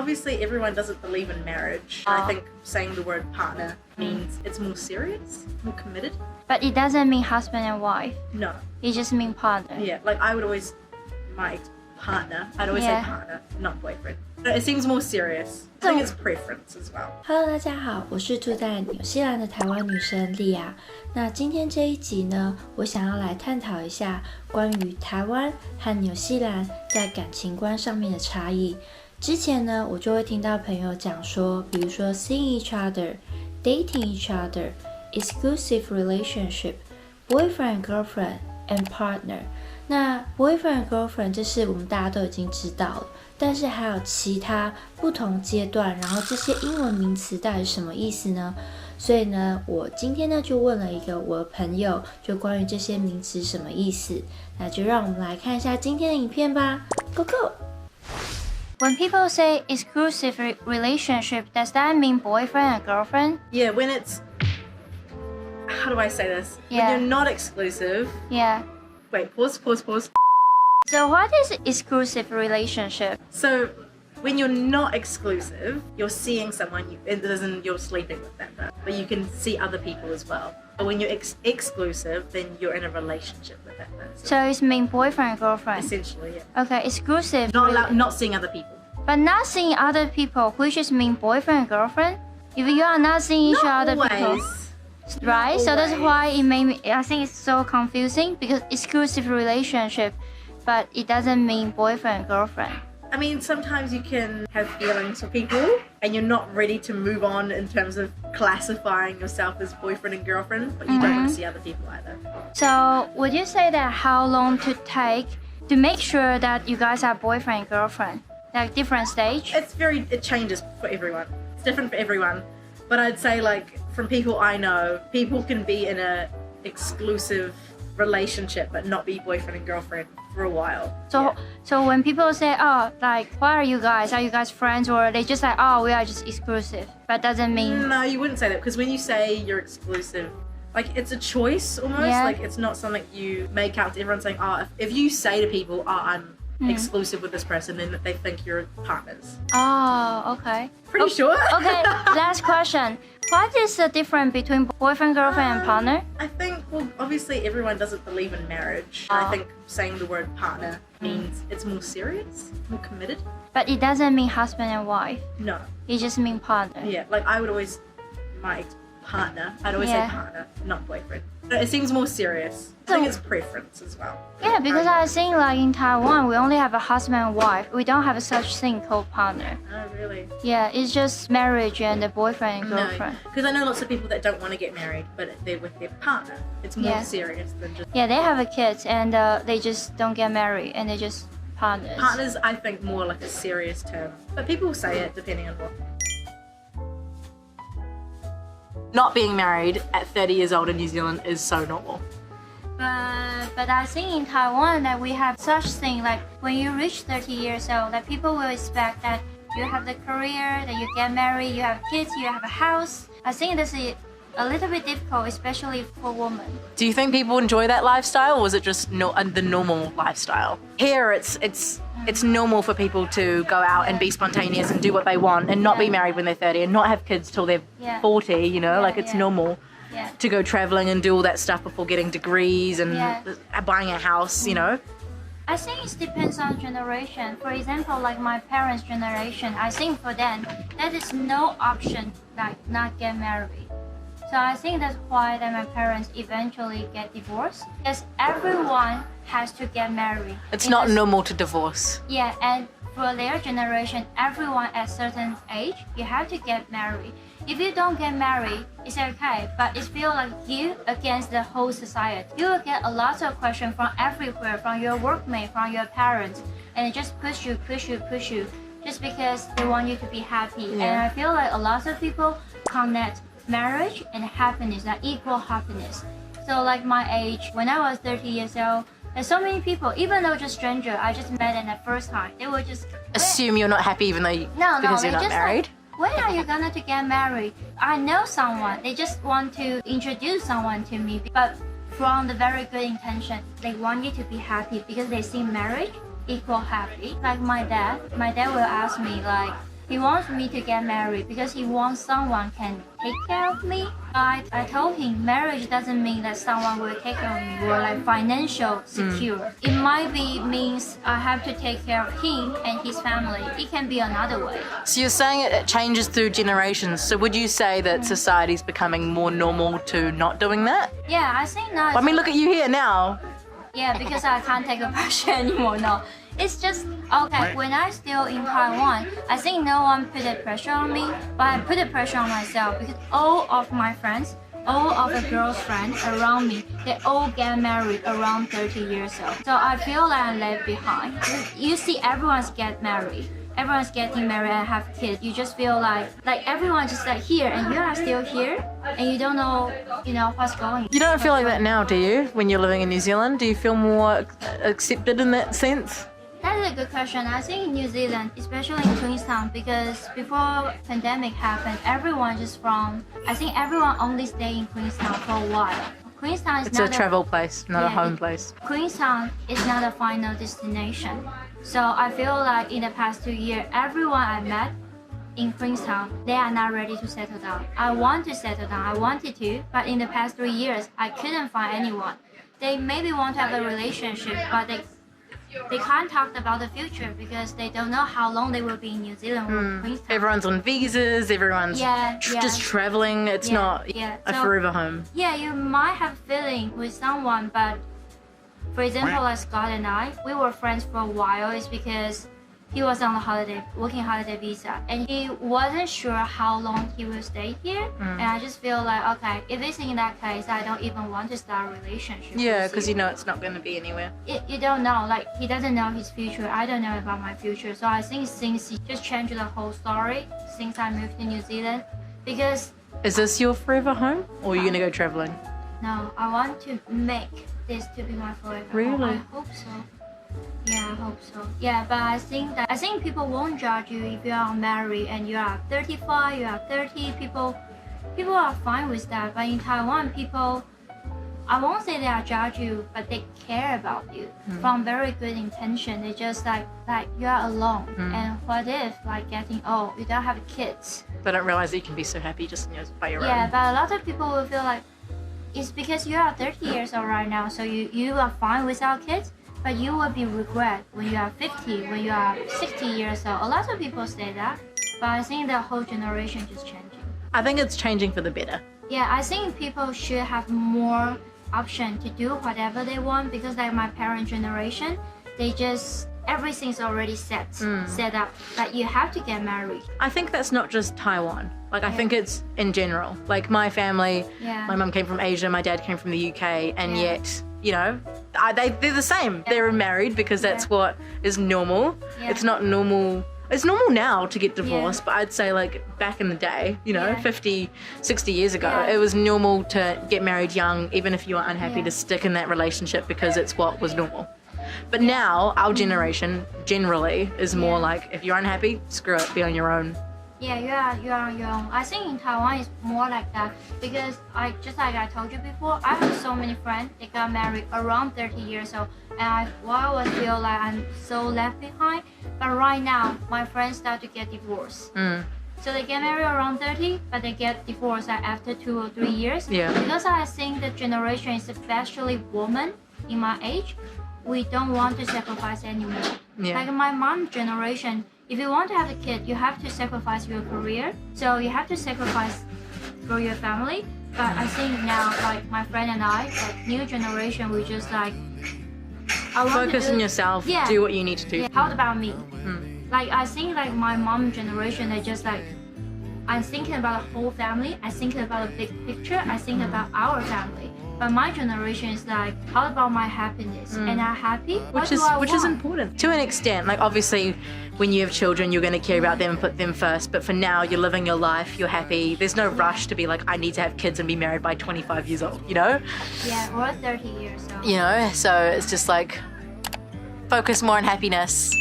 obviously everyone doesn't believe in marriage. I think saying the word partner means it's more serious, more committed. But it doesn't mean husband and wife. No. It just means partner. Yeah, like I would always, my partner, I'd always say partner, not boyfriend. It seems more serious. I think it's preference as well. Hello， 大家好，我是住在纽西兰的台湾女生莉亚。那今天这一集呢，我想要来探讨一下关于台湾和纽西兰在感情观上面的差异。之前呢，我就会听到朋友讲说，比如说 seeing each other、dating each other、exclusive relationship、boyfriend girlfriend and partner。那 boyfriend girlfriend 这是我们大家都已经知道了，但是还有其他不同阶段，然后这些英文名词到底是什么意思呢？所以呢，我今天呢就问了一个我的朋友，就关于这些名词什么意思。那就让我们来看一下今天的影片吧 ，Go go！When people say exclusive relationship, does that mean boyfriend and girlfriend? Yeah, when it's, how do I say this? Yeah. When you're not exclusive. Yeah. Wait, pause. So what is exclusive relationship? So when you're not exclusive, you're seeing someone, you're sleeping with them, but you can see other people as well. But when you're exclusive, then you're in a relationship with that person. So it means boyfriend and girlfriend? Essentially, yeah. Okay, exclusive. Not seeing other people. But not seeing other people, which is mean boyfriend and girlfriend? If you are not seeing each other people, right? So that's why it made me, I think it's so confusing because exclusive relationship, but it doesn't mean boyfriend and girlfriend. I mean, sometimes you can have feelings for people and you're not ready to move on in terms of classifying yourself as boyfriend and girlfriend, but you don't want to see other people either. So would you say that how long to take to make sure that you guys are boyfriend and girlfriend? Like different stage? It changes for everyone. It's different for everyone. But I'd say like from people I know, people can be in a exclusive relationship but not be boyfriend and girlfriend for a while. So when people say, oh, like, what are you guys? Are you guys friends? Or they just like, oh, we are just exclusive. But doesn't mean... No, you wouldn't say that because when you say you're exclusive, like it's a choice almost. Yeah. Like it's not something you make out to everyone saying, oh, if you say to people, oh, I'm exclusive with this person, then they think you're partners. Oh, okay. Pretty sure. Okay, last question. What is the difference between boyfriend, girlfriend, and partner? I think, well, obviously everyone doesn't believe in marriage. I think saying the word partner means it's more serious, more committed. But it doesn't mean husband and wife. No. It just means partner. Yeah, like I would always, my partner, I'd always say partner, not boyfriend. It seems more serious. I think it's preference as well. Yeah, because I think like in Taiwan, we only have a husband and wife. We don't have a such thing called partner. Oh, really? Yeah, it's just marriage and the boyfriend and girlfriend. No, because I know lots of people that don't want to get married, but they're with their partner. It's more serious than just... Yeah, they have a kids and they just don't get married and they just partners. Partners, I think, more like a serious term. But people say it depending on what... Not being married at 30 years old in New Zealand is so normal. But I think in Taiwan that we have such thing like when you reach 30 years old, that people will expect that you have the career, that you get married, you have kids, you have a house. I think this is a little bit difficult, especially for women. Do you think people enjoy that lifestyle, or is it just the normal lifestyle? Here, it's normal for people to go out and be spontaneous and do what they want and not be married when they're 30 and not have kids till they're 40, you know, like it's normal to go traveling and do all that stuff before getting degrees and buying a house, you know. I think it depends on generation. For example, like my parents' generation, I think for them, that is no option like not get married. So I think that's why that my parents eventually get divorced, because everyone has to get married. It's not normal to divorce. Yeah, and for their generation, everyone at certain age, you have to get married. If you don't get married, it's okay, but it feels like you against the whole society. You will get a lot of questions from everywhere, from your workmate, from your parents, and it just push you, just because they want you to be happy. And I feel like a lot of people connect marriage and happiness, like equal happiness. So like my age, when I was 30 years old, there's so many people, even though just stranger, I just met them the first time. They will just assume you're not happy even though because you're not married. When are you gonna to get married? I know someone. They just want to introduce someone to me, but from the very good intention, they want you to be happy because they see marriage equal happy. Like my dad will ask me like, He wants me to get married because he wants someone can take care of me. I told him marriage doesn't mean that someone will take care of me or like financial secure. It might be means I have to take care of him and his family. It can be another way. So you're saying it changes through generations. So would you say that society's becoming more normal to not doing that? Yeah, I think now. I mean, look at you here now. Yeah, because I can't take a pressure anymore. No, it's just okay. When I still in Taiwan, I think no one put that pressure on me, but I put the pressure on myself because all of my friends, all of the girls' friends around me, they all get married around 30 years old. So I feel like I'm left behind. You see, everyone's get married. Everyone's getting married and have kids. You just feel like everyone's just like here and you are still here and you don't know, what's going on. You don't feel like that now, do you, when you're living in New Zealand? Do you feel more accepted in that sense? That is a good question. I think in New Zealand, especially in Queenstown, because before pandemic happened, everyone only stay in Queenstown for a while. Queenstown is It's a travel place, not a home place. Queenstown is not a final destination. So I feel like in the past 2 years, everyone I met in Queenstown, they are not ready to settle down. I want to settle down. I wanted to, but in the past 3 years, I couldn't find anyone. They maybe want to have a relationship, but they can't talk about the future because they don't know how long they will be in New Zealand or Queenstown. Everyone's on visas, everyone's just traveling. It's not a forever home. Yeah, you might have feeling with someone, but for example, like Scott and I, we were friends for a while. It's because he was on a working holiday visa, and he wasn't sure how long he will stay here. And I just feel like, okay, if it's in that case, I don't even want to start a relationship. Yeah, because you know it's not going to be anywhere. You don't know, like he doesn't know his future. I don't know about my future. So I think since he just changed the whole story since I moved to New Zealand, because Is this your forever home, or are you going to go traveling? no, I want to make this to be my forever home. Really? I hope so. Yeah, I hope so. Yeah, but I think people won't judge you if you are married and you are 35, you are 30. People are fine with that. But in Taiwan, people, I won't say they are judge you, but they care about you from very good intention. They just like you are alone. And what if like getting old, you don't have kids? They don't realize that you can be so happy just by your Yeah, own. but a lot of people will feel like it's because you are 30 years old right now, so you are fine without kids, but you will be regret when you are 50, when you are 60 years old. A lot of people say that, but I think the whole generation is changing. I think it's changing for the better. Yeah, I think people should have more option to do whatever they want because like my parent generation, they just everything's already set up. Like you have to get married. I think that's not just Taiwan. Like I think it's in general. Like my family, my mum came from Asia, my dad came from the UK, and yet, they're the same. They're married because that's what is normal. It's not normal. It's normal now to get divorced, but I'd say like back in the day, 50, 60 years ago, it was normal to get married young, even if you were unhappy to stick in that relationship because it's what was normal. But now, our generation generally is more like, if you're unhappy, screw it, be on your own. Yeah, you are on your own. I think in Taiwan it's more like that because just like I told you before, I have so many friends, they got married around 30 years old, and I always feel like I'm so left behind. But right now, my friends start to get divorced. So they get married around 30, but they get divorced after 2 or 3 years. Because I think the generation, especially women in my age, we don't want to sacrifice anymore. Like my mom's generation, if you want to have a kid, you have to sacrifice your career. So you have to sacrifice for your family. But I think now, like my friend and I, like new generation, we just like focus on yourself. Do what you need to do. Yeah. How about me? Like I think like my mom generation, they just like I'm thinking about the whole family. I'm thinking about the big picture. I think about our family. But my generation is like, how about my happiness? And I'm happy. Which is important to an extent. Like obviously, when you have children, you're going to care about them and put them first. But for now, you're living your life. You're happy. There's no rush to be like, I need to have kids and be married by 25 years old. Yeah, or 30 years old. So it's just like focus more on happiness.